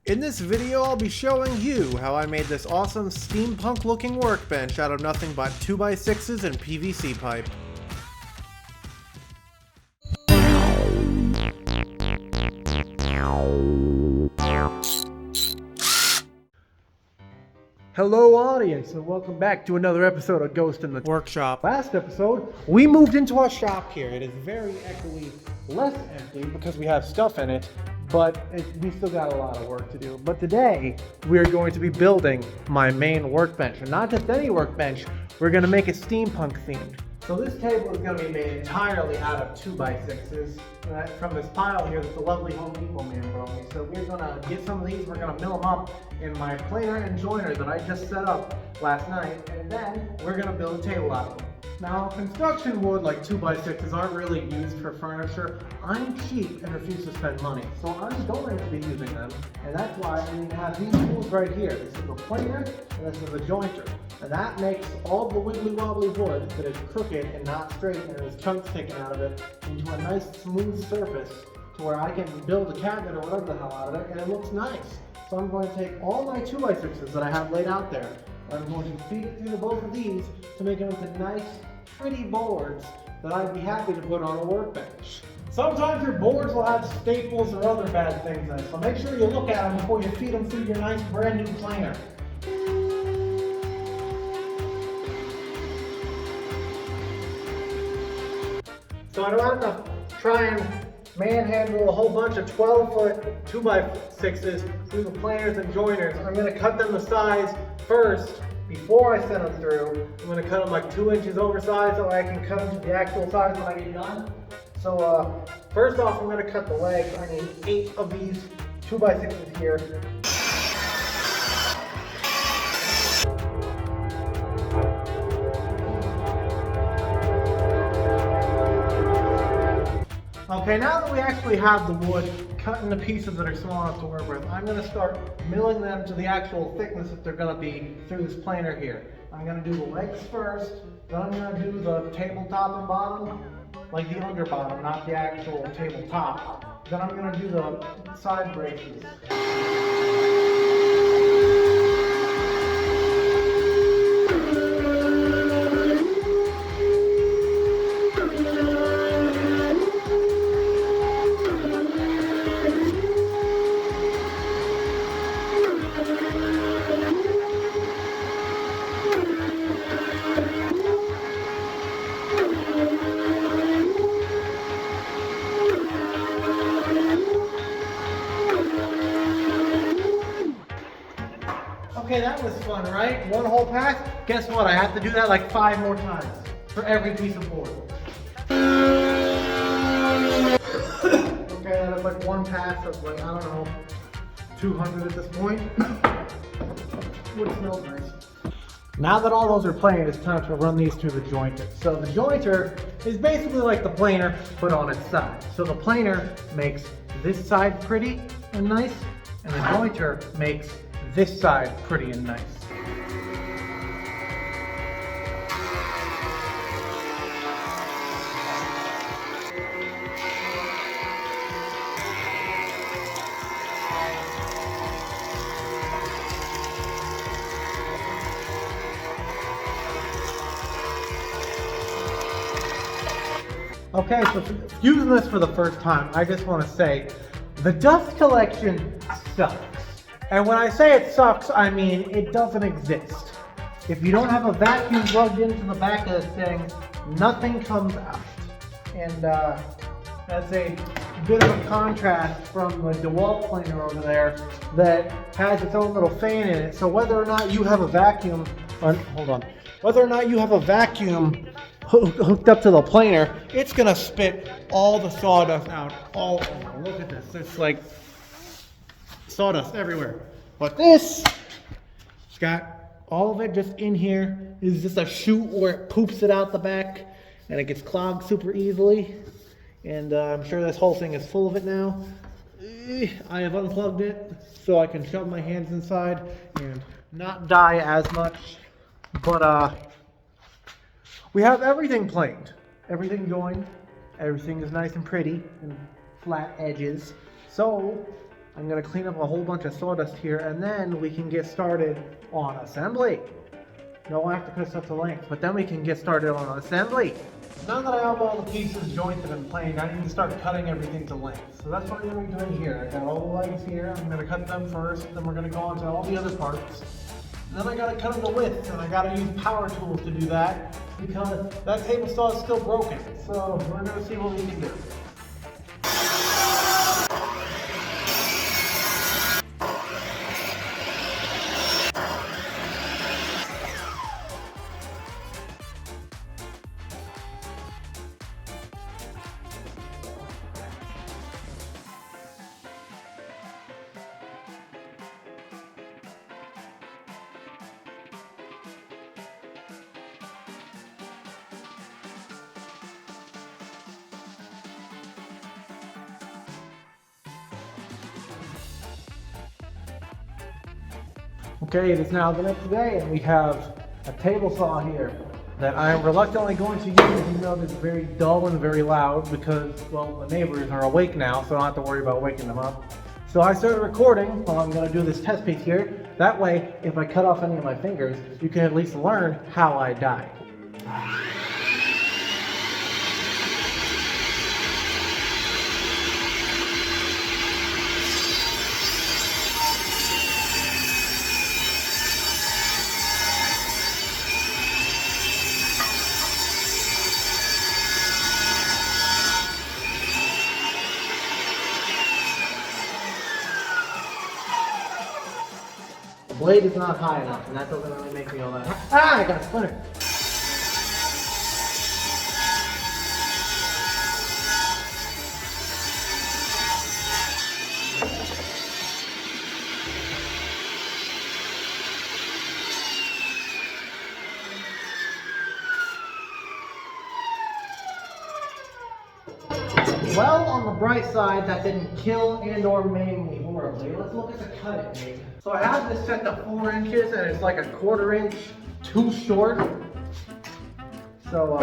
In this video, I'll be showing you how I made this awesome steampunk looking workbench out of nothing but 2x6's and PVC pipe. Hello audience, and welcome back to another episode of Ghost in the Workshop. Last episode, we moved into our shop here. It is very echoey, less empty because we have stuff in it, but we still got a lot of work to do. But today, we're going to be building my main workbench. And not just any workbench, we're going to make it steampunk themed. So this table is going to be made entirely out of 2x6's. From this pile here that the lovely Home Depot man brought me. So we're going to get some of these, we're going to mill them up in my planer and joiner that I just set up last night, and then we're going to build a table out of them. Now, construction wood like 2x6's aren't really used for furniture. I'm cheap and refuse to spend money, so I'm going to be using them, and that's why I need to have these tools right here. This is a planer, and this is a jointer. And that makes all the wiggly wobbly wood that is crooked and not straight and there's chunks taken out of it into a nice smooth surface to where I can build a cabinet or whatever the hell out of it, and it looks nice. So I'm going to take all my 2x6's that I have laid out there, and I'm going to feed it through both of these to make them into nice, pretty boards that I'd be happy to put on a workbench. Sometimes your boards will have staples or other bad things in it, so make sure you look at them before you feed them through your nice brand new planer. So I don't have to try and manhandle a whole bunch of 12-foot 2x6's through the planers and joiners. I'm going to cut them to size first before I send them through. I'm going to cut them like 2 inches oversized so I can cut them to the actual size when I get done. So first off, I'm going to cut the legs. I need 8 of these 2x6's here. Okay, now that we actually have the wood cut into pieces that are small enough to work with, I'm going to start milling them to the actual thickness that they're going to be through this planer here. I'm going to do the legs first, then I'm going to do the tabletop and bottom, like the under bottom, not the actual tabletop. Then I'm going to do the side braces. Okay, that was fun, right? One whole pass. Guess what? I have to do that like 5 more times for every piece of board. Okay, that was like one pass of like, I don't know, 200 at this point. Wood smells nice. Now that all those are planed, it's time to run these through the jointer. So the jointer is basically like the planer, but on its side. So the planer makes this side pretty and nice, and the jointer makes this side pretty and nice. Okay, so using this for the first time, I just want to say the dust collection sucks. And when I say it sucks, I mean it doesn't exist. If you don't have a vacuum plugged into the back of this thing, nothing comes out. And that's a bit of a contrast from the DeWalt planer over there that has its own little fan in it. So whether or not you have a vacuum, whether or not you have a vacuum hooked up to the planer, it's gonna spit all the sawdust out. Look at this, it's like sawdust everywhere. But this, it's got all of it just in here. This is just a chute where it poops it out the back and it gets clogged super easily. And I'm sure this whole thing is full of it now. I have unplugged it so I can shove my hands inside and not die as much. But we have everything planed, everything joined, everything is nice and pretty and flat edges. So I'm gonna clean up a whole bunch of sawdust here, and then we can get started on assembly. No, I have to cut stuff to length, but then we can get started on assembly. Now that I have all the pieces jointed and planed, I need to start cutting everything to length. So that's what I'm going to be doing here. I got all the legs here. I'm going to cut them first, then we're going to go on to all the other parts. And then I got to cut them to width, and I got to use power tools to do that because that table saw is still broken. So we're going to see what we can do. Okay, it is now the next day, and we have a table saw here that I am reluctantly going to use, even though it's very dull and very loud because, well, the neighbors are awake now, so I don't have to worry about waking them up. So I started recording while I'm going to do this test piece here. That way, if I cut off any of my fingers, you can at least learn how I died. The blade is not high enough, and that doesn't really make me all that. Ah, I got a splinter. Well, on the bright side, that didn't kill and or maim me horribly. Let's look at the cut it made. So I have this set to 4 inches, and it's like a 1/4 inch too short. So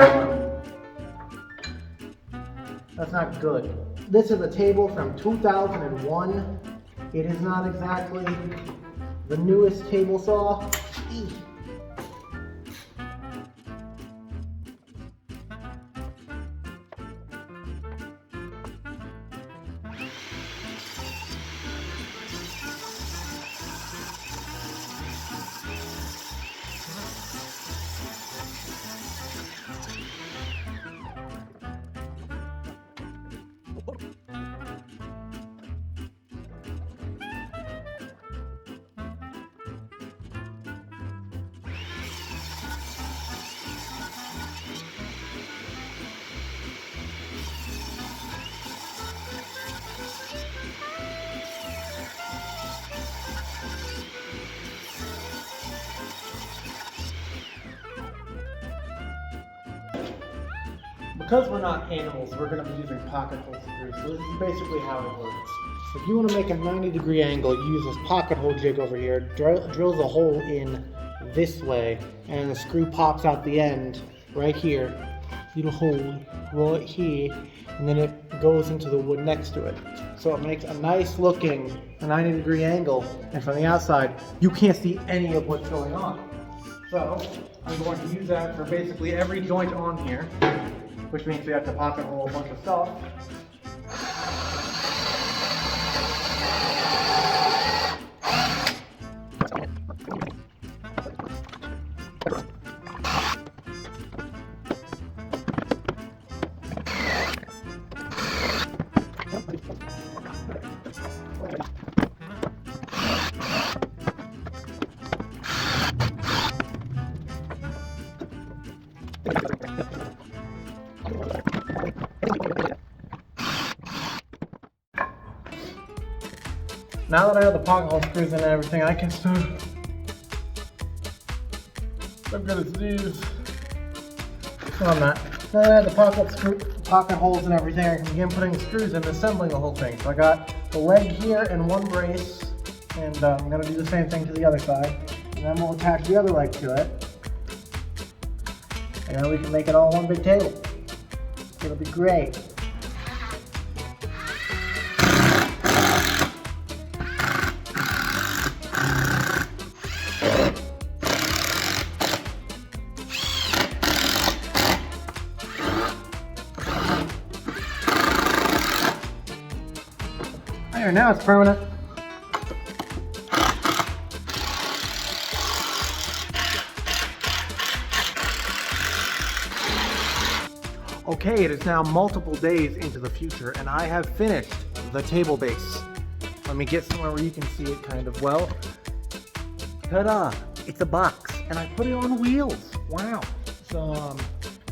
that's not good. This is a table from 2001. It is not exactly the newest table saw. Eek. Because we're not animals, we're going to be using pocket hole screws. So this is basically how it works. If you want to make a 90-degree angle, you use this pocket hole jig over here, drills a hole in this way, and the screw pops out the end right here. Little hole right here, and then it goes into the wood next to it. So it makes a nice looking 90-degree angle, and from the outside, you can't see any of what's going on. So I'm going to use that for basically every joint on here, which means we have to pocket hole a bunch of stuff. Now that I have the pocket hole screws in and everything, I can start. I'm gonna these. On that. Now that I have the pocket holes and everything, I can begin putting screws in and assembling the whole thing. So I got the leg here and one brace, and I'm gonna do the same thing to the other side. And then we'll attach the other leg to it. And then we can make it all one big table. It'll be great. now it's permanent. Okay, it is now multiple days into the future, and I have finished the table base. Let me get somewhere where you can see it kind of well. Ta-da! It's a box, and I put it on wheels. Wow. So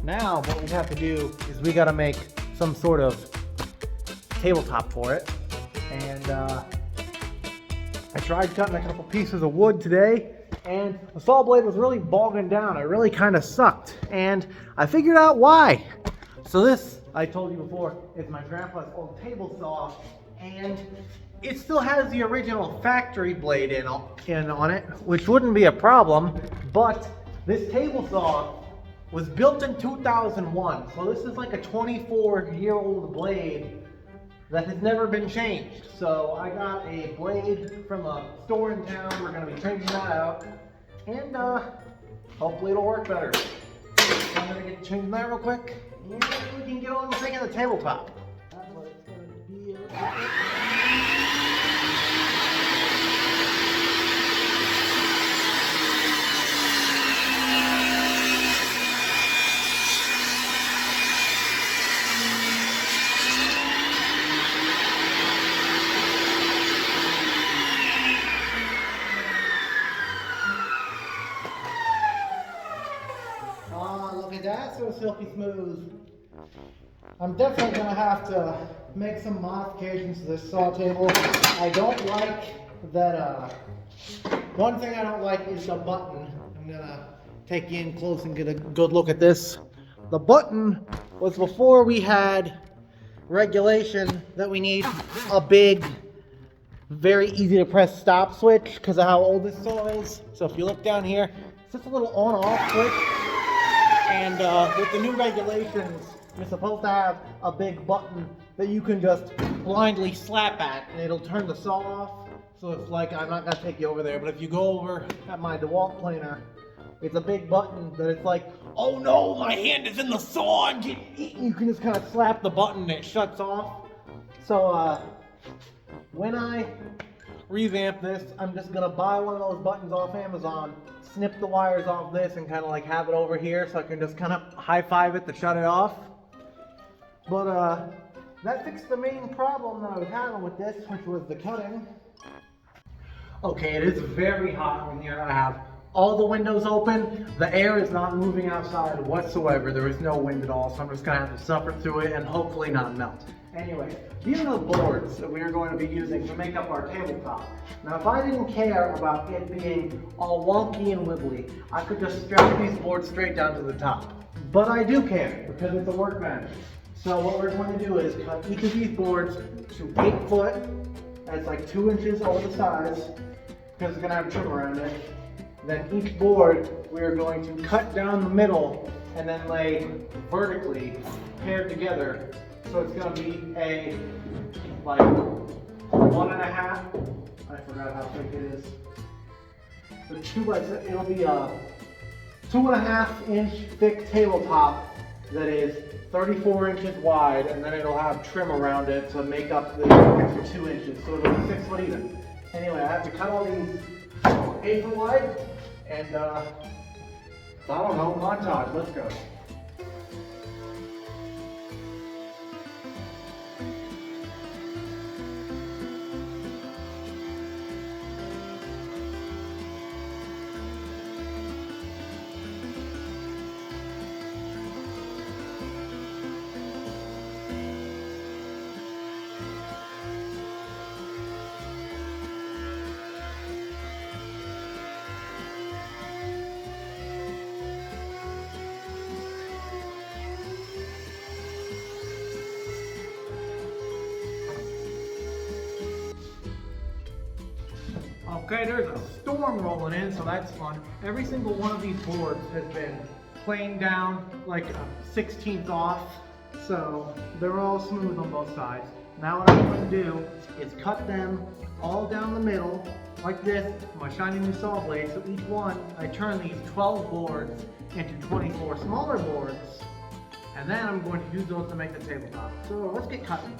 now what we have to do is we got to make some sort of tabletop for it. And I tried cutting a couple pieces of wood today, and the saw blade was really bogging down. It really kind of sucked, and I figured out why. So this, I told you before, is my grandpa's old table saw, and it still has the original factory blade in on it, which wouldn't be a problem, but this table saw was built in 2001, so this is like a 24-year-old blade that has never been changed. So I got a blade from a store in town. We're going to be changing that out, and hopefully it'll work better. So I'm going to get changing that real quick. And we can get on the thing of the tabletop. That's what it's going to be. Oh, look at that, so silky smooth. I'm definitely going to have to make some modifications to this saw table. I don't like that, one thing I don't like is the button. I'm going to take you in close and get a good look at this. The button was before we had regulation that we need a big, very easy to press stop switch because of how old this saw is. So if you look down here, it's just a little on-off switch. And with the new regulations, you're supposed to have a big button that you can just blindly slap at and it'll turn the saw off. So it's like, I'm not going to take you over there, but if you go over at my DeWalt planer, it's a big button that it's like, oh no, my hand is in the saw, I'm getting eaten. You can just kind of slap the button and it shuts off. So when I revamp this, I'm just going to buy one of those buttons off Amazon, snip the wires off this and kind of like have it over here so I can just kind of high-five it to shut it off. But that fixed the main problem that I was having with this, which was the cutting. Okay, it is very hot in here. I have all the windows open. The air is not moving outside whatsoever. There is no wind at all, so I'm just going to have to suffer through it and hopefully not melt. Anyway, these are the boards that we are going to be using to make up our tabletop. Now, if I didn't care about it being all wonky and wibbly, I could just strap these boards straight down to the top. But I do care because it's a workbench. So what we're going to do is cut each of these boards to 8 foot. That's like 2 inches over the size because it's going to have trim around it. Then each board we are going to cut down the middle and then lay vertically paired together. So it's going to be a like 1.5. I forgot how thick it is. So 2x6. It'll be a 2.5 inch thick tabletop that is 34 inches wide, and then it'll have trim around it to make up the extra 2 inches, so it'll be 6 foot even. Anyway, I have to cut all these 8 foot wide, and I don't know, montage, let's go. Okay, there's a storm rolling in, so that's fun. Every single one of these boards has been planed down like a 16th off, so they're all smooth on both sides. Now what I'm going to do is cut them all down the middle like this with my shiny new saw blade. So each one, I turn these 12 boards into 24 smaller boards, and then I'm going to use those to make the tabletop. So let's get cutting.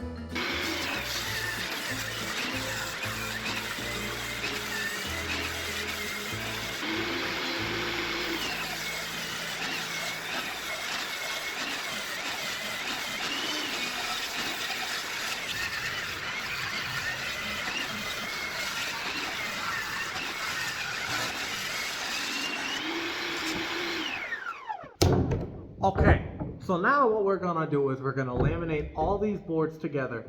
Okay, so now what we're gonna do is we're gonna laminate all these boards together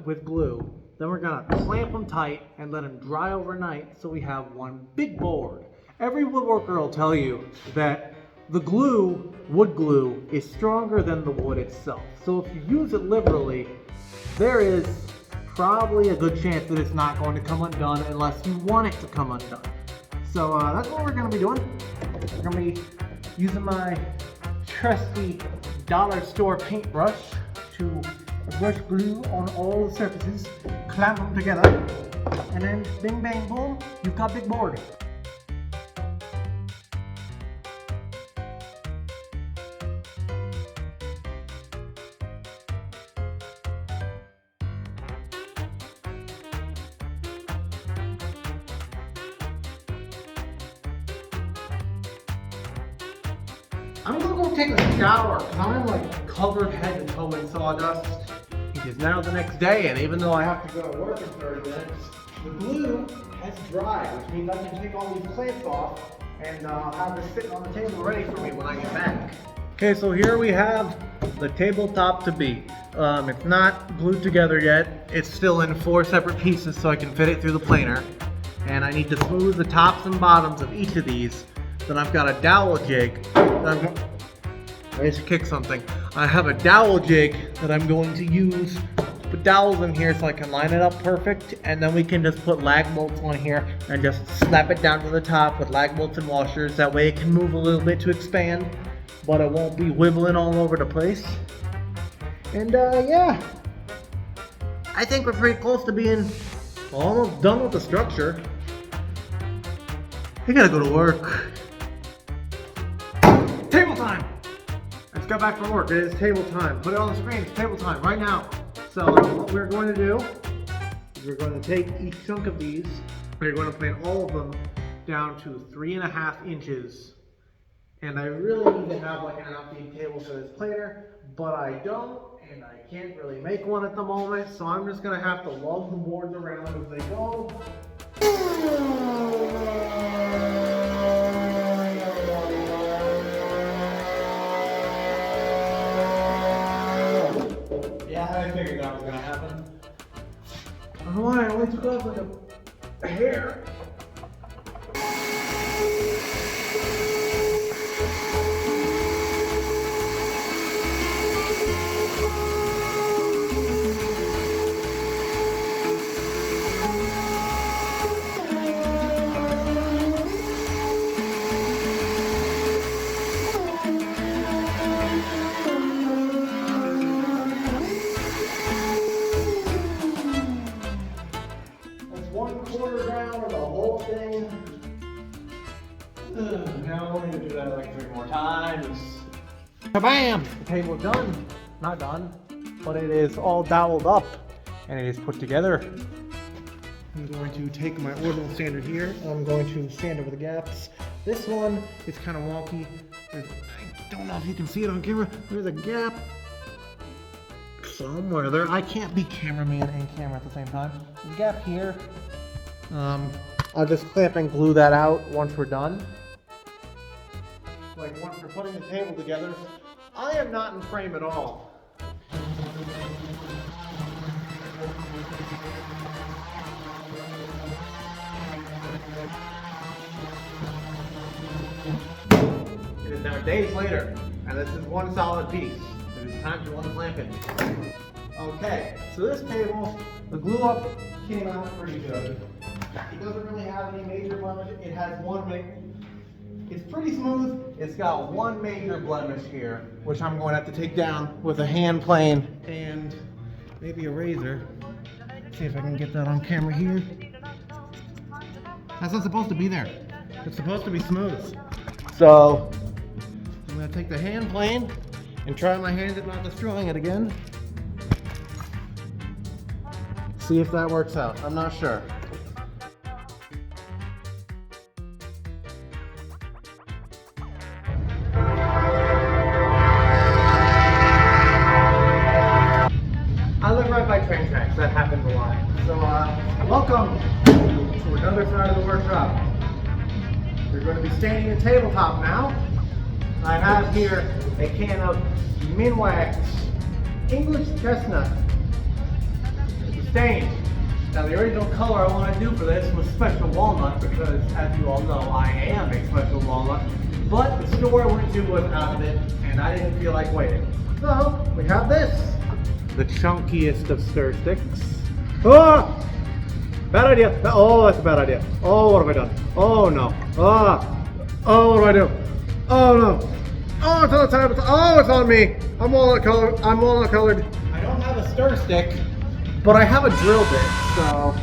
with glue. Then we're gonna clamp them tight and let them dry overnight so we have one big board. Every woodworker will tell you that the glue, wood glue, is stronger than the wood itself. So if you use it liberally, there is probably a good chance that it's not going to come undone unless you want it to come undone. So that's what we're gonna be doing. We're gonna be using my trusty dollar store paintbrush to brush glue on all the surfaces, clamp them together, and then bing bang boom, you've got a big board. I'm gonna go take a shower because I'm like covered head to toe in sawdust. Because now the next day, and even though I have to go to work in 30 minutes, the glue has dried, which means I can take all these clamps off and have this sitting on the table ready for me when I get back. Okay, so here we have the tabletop to be. It's not glued together yet. It's still in 4 separate pieces so I can fit it through the planer. And I need to smooth the tops and bottoms of each of these. Then I've got a dowel jig. I just kicked something. I have a dowel jig that I'm going to use to put dowels in here so I can line it up perfect, and then we can just put lag bolts on here and just snap it down to the top with lag bolts and washers. That way it can move a little bit to expand, but it won't be wibbling all over the place. And yeah, I think we're pretty close to being almost done with the structure. I gotta go to work. Table time! I just got back from work. It is table time. Put it on the screen. It's table time right now. So what we're going to do is we're going to take each chunk of these. We're going to plane all of them down to 3.5 inches. And I really need to have like an outfeed table for this planer, but I don't, and I can't really make one at the moment. So I'm just going to have to lug the boards around as they go. I figured that was gonna happen. I don't know why I only took off like a hair. Now I need to do that like 3 more times. Kabam! The table's done. Not done, but it is all doweled up and it is put together. I'm going to take my ordinal sander here. I'm going to sand over the gaps. This one is kind of wonky. I don't know if you can see it on camera. There's a gap somewhere there. I can't be cameraman and camera at the same time. There's a gap here. I'll just clamp and glue that out once we're done. Like once we're putting the table together. I am not in frame at all. It is now days later, and this is one solid piece. It is time to unclamp it. Okay, so this table, the glue up came out pretty good. It doesn't really have any major blemish. It has it's pretty smooth. It's got one major blemish here, which I'm going to have to take down with a hand plane and maybe a razor. See if I can get that on camera here. That's not supposed to be there. It's supposed to be smooth. So I'm going to take the hand plane and try my hand at not destroying it again. See if that works out. I'm not sure. I live right by train tracks. That happens a lot. So, welcome to another side of the workshop. We're going to be standing at tabletop now. I have here a can of Minwax English Chestnut Stain. Now the original color I wanted to do for this was Special Walnut because, as you all know, I am a Special Walnut. But the store I went to was out of it, and I didn't feel like waiting. So we have this, the chunkiest of stir sticks. Oh! Bad idea. Oh, that's a bad idea. Oh, what have I done? Oh no. Oh, what do I do? Oh no. Oh, it's on the top. Oh, it's on me. I'm walnut colored. I don't have a stir stick, but I have a drill bit, so.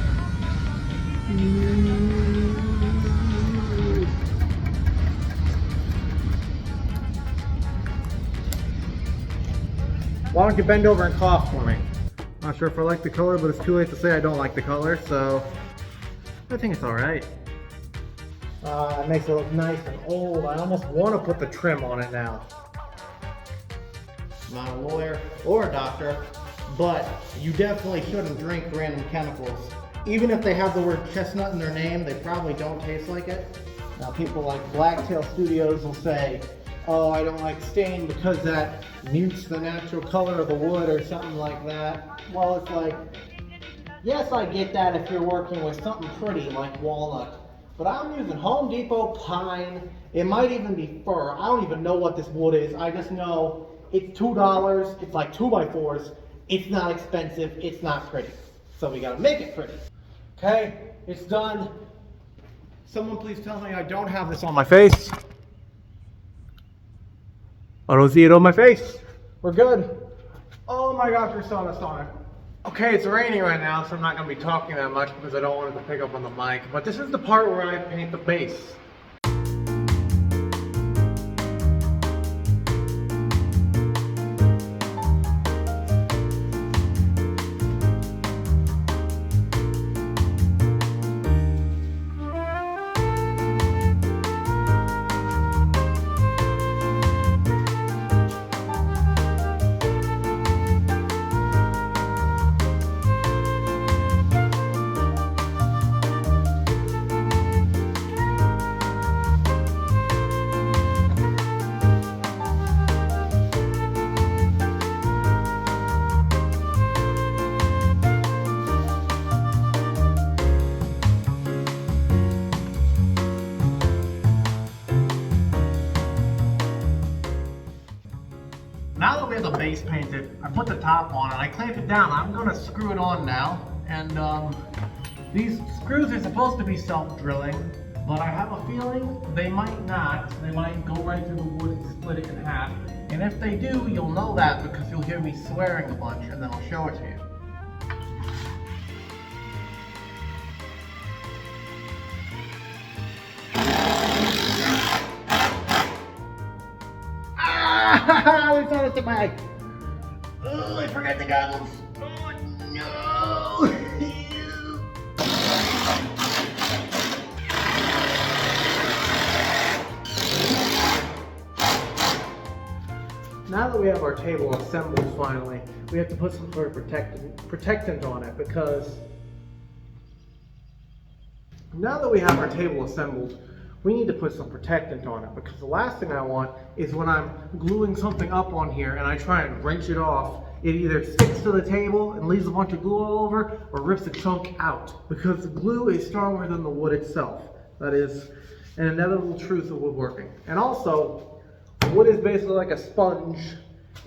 Why don't you bend over and cough for me? Not sure if I like the color, but it's too late to say I don't like the color, so I think it's alright. It makes it look nice and old. I almost want to put the trim on it now. I'm not a lawyer or a doctor, but you definitely shouldn't drink random chemicals. Even if they have the word chestnut in their name, they probably don't taste like it. Now people like Blacktail Studios will say, oh, I don't like stain because that mutes the natural color of the wood or something like that. Well, it's like, yes, I get that if you're working with something pretty like walnut, but I'm using Home Depot pine. It might even be fir. I don't even know what this wood is. I just know it's $2. It's like 2x4s. It's not expensive. It's not pretty. So we gotta make it pretty. Okay, it's done. Someone please tell me I don't have this on my face. I don't see it on my face. We're good. Oh my gosh, we're so astonished. Okay, it's raining right now, so I'm not going to be talking that much because I don't want it to pick up on the mic. But this is the part where I paint the base. Now that we have the base painted, I put the top on and I clamped it down. I'm going to screw it on now. And these screws are supposed to be self-drilling, but I have a feeling they might not. They might go right through the wood and split it in half. And if they do, you'll know that because you'll hear me swearing a bunch and then I'll show it to you. It's on the bag. Oh, I forgot the goggles. Oh no! Now that we have our table assembled finally, we have to put some sort of protectant on it because now that we have our table assembled, we need to put some protectant on it because the last thing I want is when I'm gluing something up on here and I try and wrench it off, it either sticks to the table and leaves a bunch of glue all over or rips a chunk out because the glue is stronger than the wood itself. That is an inevitable truth of woodworking. And also, wood is basically like a sponge,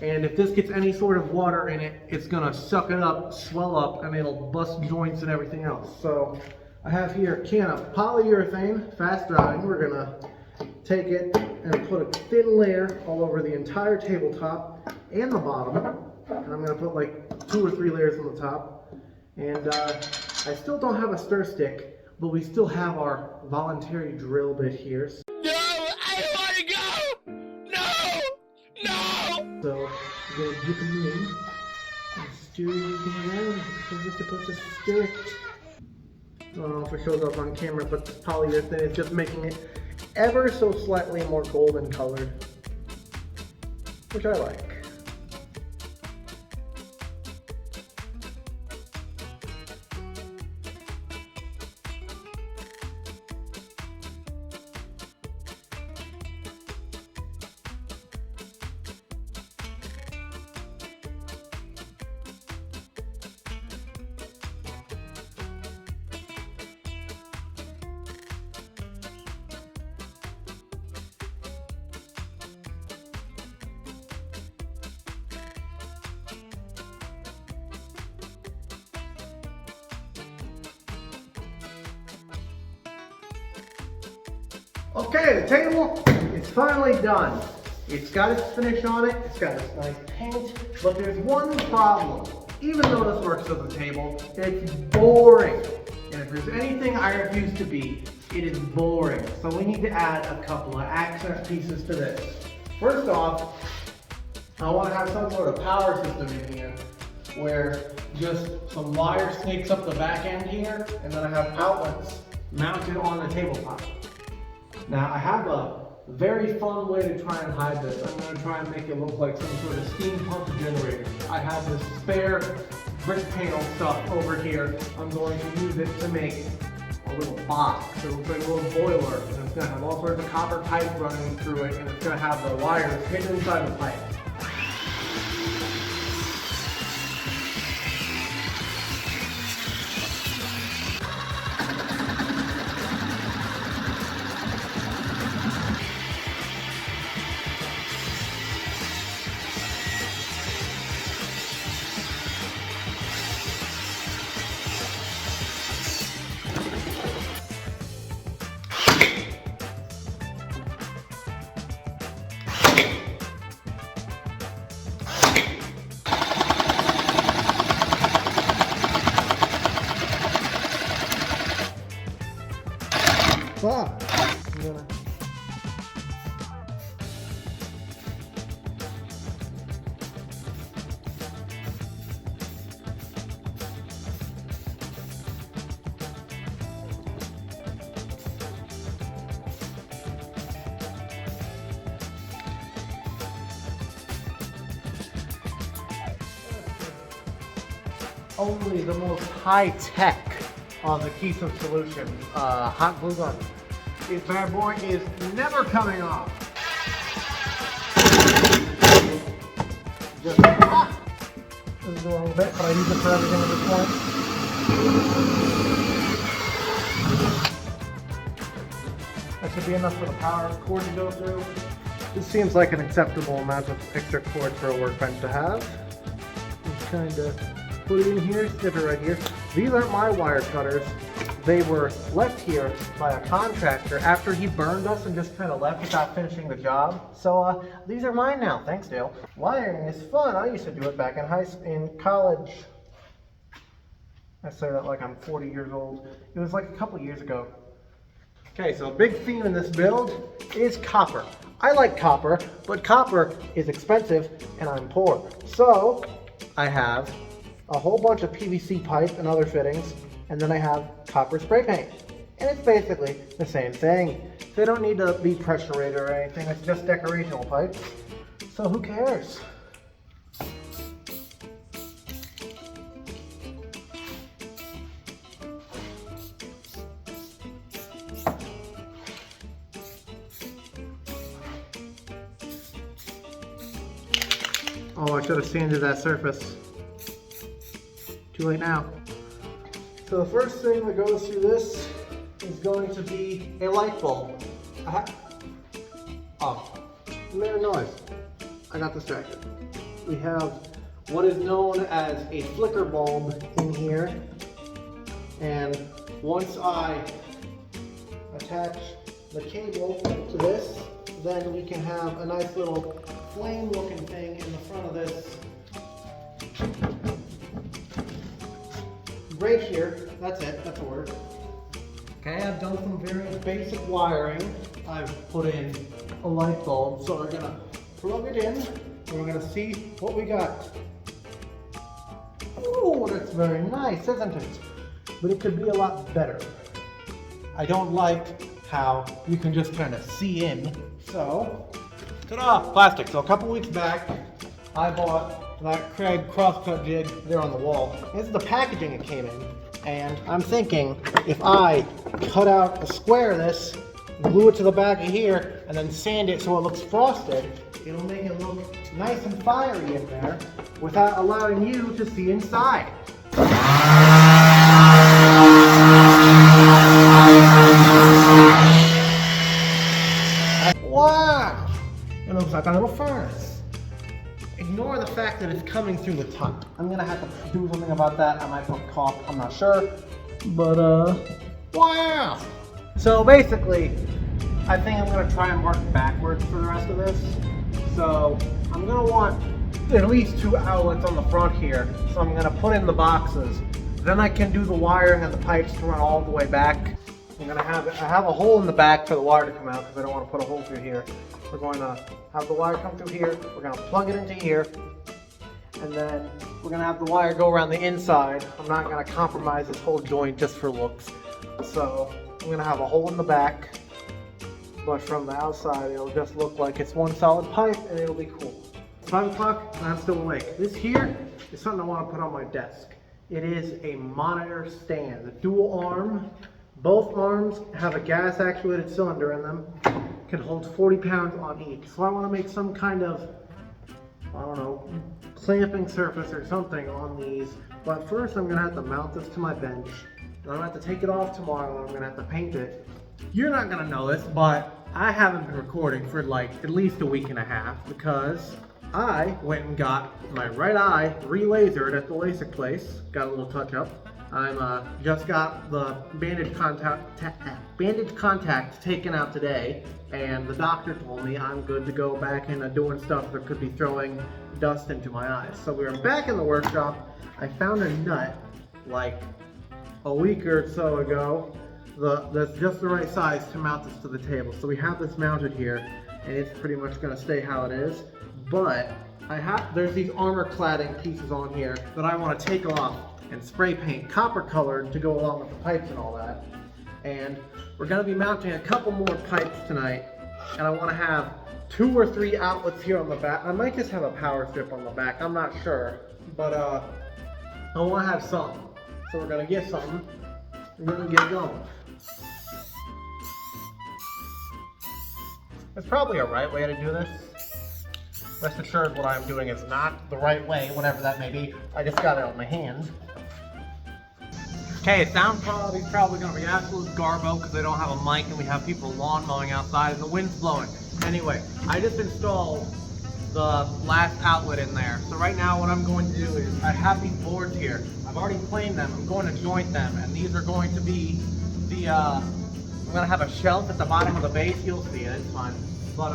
and if this gets any sort of water in it, it's gonna suck it up, swell up, and it'll bust joints and everything else. So I have here a can of polyurethane, fast drying. We're gonna take it and put a thin layer all over the entire tabletop and the bottom. And I'm gonna put like 2 or 3 layers on the top. And I still don't have a stir stick, but we still have our voluntary drill bit here. No, I don't want to go! No! No! So we're gonna dip it in and stir everything around because we're supposed to stir it. I don't know if it shows up on camera, but the polyurethane is just making it ever so slightly more golden colored, which I like. Okay, the table is finally done. It's got its finish on it, it's got its nice paint, but there's one problem. Even though this works as a table, it's boring. And if there's anything I refuse to be, it is boring. So we need to add a couple of accent pieces to this. First off, I want to have some sort of power system in here where just some wire snakes up the back end here, and then I have outlets mounted on the tabletop. Now I have a very fun way to try and hide this. I'm going to try and make it look like some sort of steampunk generator. I have this spare brick panel stuff over here. I'm going to use it to make a little box. It looks like a little boiler, and it's going to have all sorts of copper pipe running through it, and it's going to have the wires hidden inside the pipe. I'm gonna... Only the most high-tech on the adhesive solution, hot glue gun. This bad boy is never coming off. Just, this is the wrong bit, but I use it for everything at this point. That should be enough for the power cord to go through. This seems like an acceptable amount of extra cord for a workbench to have. Just kind of put it in here, snip it right here. These aren't my wire cutters. They were left here by a contractor after he burned us and just kind of left without finishing the job. So these are mine now, thanks Dale. Wiring is fun. I used to do it back in college. I say that like I'm 40 years old. It was like a couple years ago. Okay, so a big theme in this build is copper. I like copper, but copper is expensive and I'm poor. So I have a whole bunch of PVC pipe and other fittings, and then I have copper spray paint. And it's basically the same thing. They don't need to be pressure rated or anything, it's just decorational pipe. So who cares? Oh, I should have sanded that surface. Too late now. So the first thing that goes through this is going to be a light bulb. Oh, I made a noise. I got distracted. We have what is known as a flicker bulb in here. And once I attach the cable to this, then we can have a nice little flame looking thing in the front of this. Right here, that's it, that's ordered. Okay, I've done some very basic wiring. I've put in a light bulb, so we're gonna plug it in, and we're gonna see what we got. Ooh, that's very nice, isn't it? But it could be a lot better. I don't like how you can just kind of see in, so, ta-da, plastic. So a couple weeks back, I bought that Craig crosscut jig there on the wall. This is the packaging it came in, and I'm thinking if I cut out a square of this, glue it to the back of here, and then sand it so it looks frosted, it'll make it look nice and fiery in there without allowing you to see inside. Wow! It looks like a little furnace. Ignore the fact that it's coming through the top. I'm gonna have to do something about that. I might put caulk, I'm not sure. But wow! So basically, I think I'm gonna try and work backwards for the rest of this. So I'm gonna want at least 2 outlets on the front here. So I'm gonna put in the boxes. Then I can do the wiring and the pipes to run all the way back. I have a hole in the back for the wire to come out because I don't want to put a hole through here. We're going to have the wire come through here. We're going to plug it into here. And then we're going to have the wire go around the inside. I'm not going to compromise this whole joint just for looks. So I'm going to have a hole in the back. But from the outside, it'll just look like it's one solid pipe and it'll be cool. It's 5 o'clock and I'm still awake. This here is something I want to put on my desk. It is a monitor stand, a dual arm. Both arms have a gas actuated cylinder in them, can hold 40 pounds on each. So I want to make some kind of, I don't know, clamping surface or something on these. But first I'm going to have to mount this to my bench. And I'm going to have to take it off tomorrow and I'm going to have to paint it. You're not going to know this, but I haven't been recording for like at least a week and a half because I went and got my right eye re-lasered at the LASIK place. Got a little touch up. I'm just got the bandage contact taken out today, and the doctor told me I'm good to go back into doing stuff that could be throwing dust into my eyes. So we were back in the workshop. I found a nut like a week or so ago that's just the right size to mount this to the table. So we have this mounted here, and it's pretty much going to stay how it is. But there's these armor cladding pieces on here that I want to take off and spray paint copper colored to go along with the pipes and all that. And we're going to be mounting a couple more pipes tonight, and I want to have 2 or 3 outlets here on the back. I might just have a power strip on the back, I'm not sure, but I want to have something. So we're going to get something, we're going to get going. There's probably a right way to do this. Rest assured what I'm doing is not the right way, whatever that may be. I just got it on my hand. Okay, sound quality is probably going to be absolute garbo because they don't have a mic and we have people lawn mowing outside and the wind's blowing. Anyway, I just installed the last outlet in there. So right now what I'm going to do is I have these boards here. I've already planed them. I'm going to joint them, and these are going to be the, I'm going to have a shelf at the bottom of the base. You'll see it, it's fun. But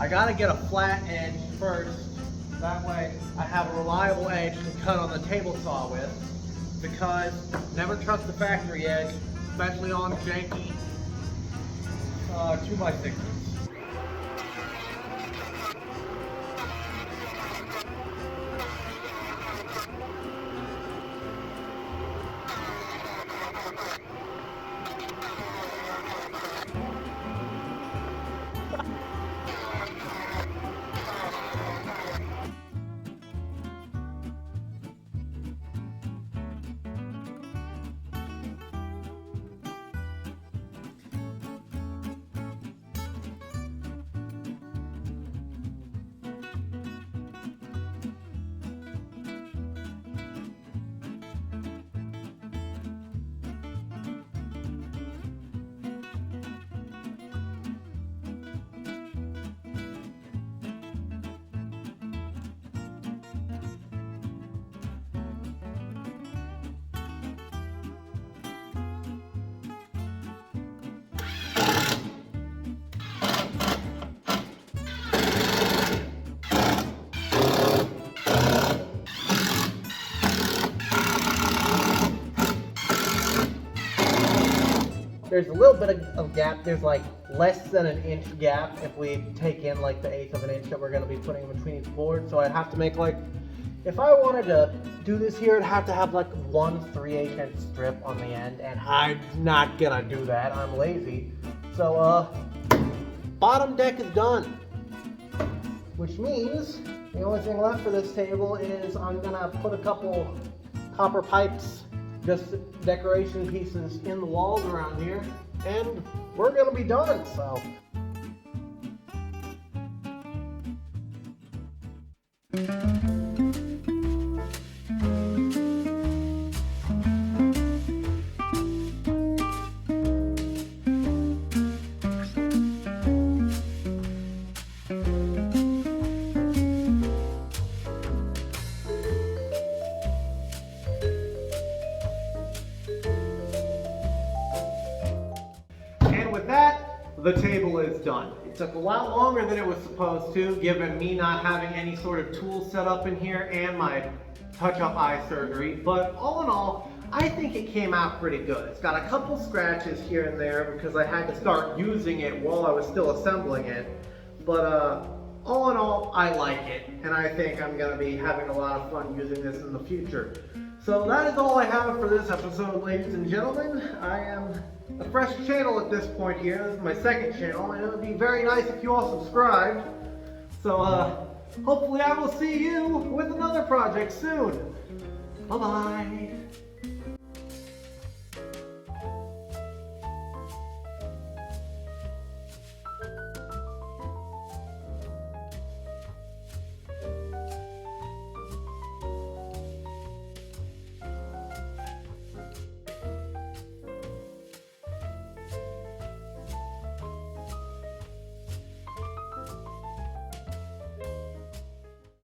I got to get a flat edge first. That way I have a reliable edge to cut on the table saw with. Because never trust the factory edge, especially on janky 2x6's. There's a little bit of gap. There's like less than an inch gap if we take in like the 1/8 of an inch that we're going to be putting in between each board. So I'd have to make like, if I wanted to do this here, I'd have to have like 1 3/8 inch strip on the end, and I'm not gonna do that. I'm lazy. So bottom deck is done, which means the only thing left for this table is I'm gonna put a couple copper pipes, just decoration pieces in the walls around here, and we're gonna be done. So with that, the table is done. It took a lot longer than it was supposed to, given me not having any sort of tools set up in here and my touch-up eye surgery, but all in all, I think it came out pretty good. It's got a couple scratches here and there because I had to start using it while I was still assembling it, but all in all, I like it, and I think I'm going to be having a lot of fun using this in the future. So that is all I have for this episode, ladies and gentlemen. I am a fresh channel at this point here. This is my second channel, and it would be very nice if you all subscribed. So hopefully I will see you with another project soon. Bye-bye.